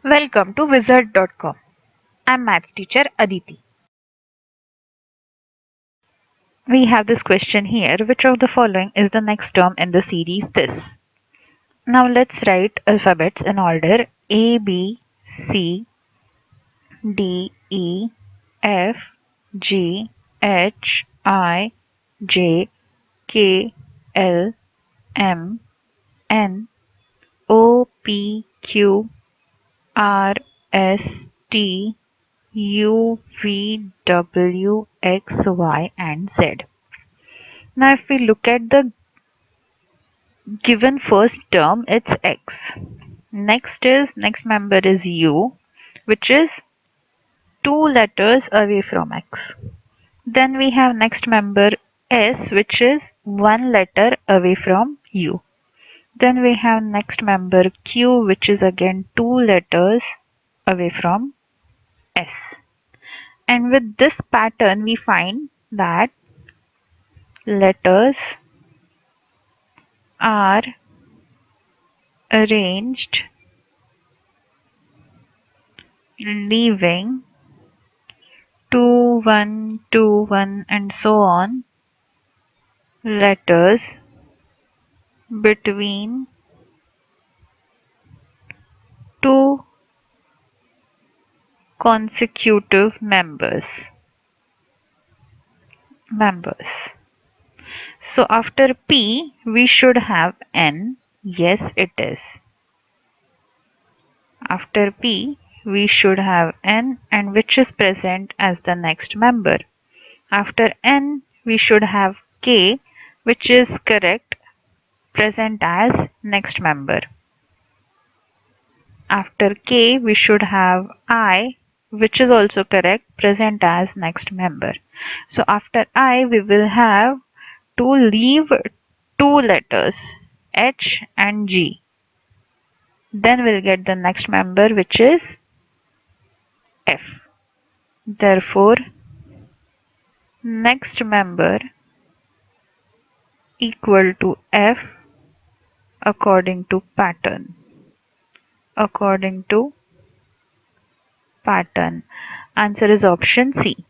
Welcome to Wizard.com. I'm maths teacher Aditi. We have this question here. Which of the following is the next term in the series this? Now let's write alphabets in order A, B, C, D, E, F, G, H, I, J, K, L, M, N, O, P, Q, R, S, T, U, V, W, X, Y, and Z. Now, if we look at the given first term, it's X. Next member is U, which is two letters away from X. Then we have next member S, which is one letter away from U. Then we have next member Q, which is again two letters away from S. And with this pattern, we find that letters are arranged leaving 2, 1, 2, 1 and so on letters between two consecutive members. So after P we should have N. Yes, it is. After P we should have N, and which is present as the next member. After N we should have K, which is correct, present as next member. After K we should have I, which is also correct, present as next member. So after I we will have to leave two letters H and G. Then we'll get the next member, which is F. Therefore, next member equal to F according to pattern. Answer is option C.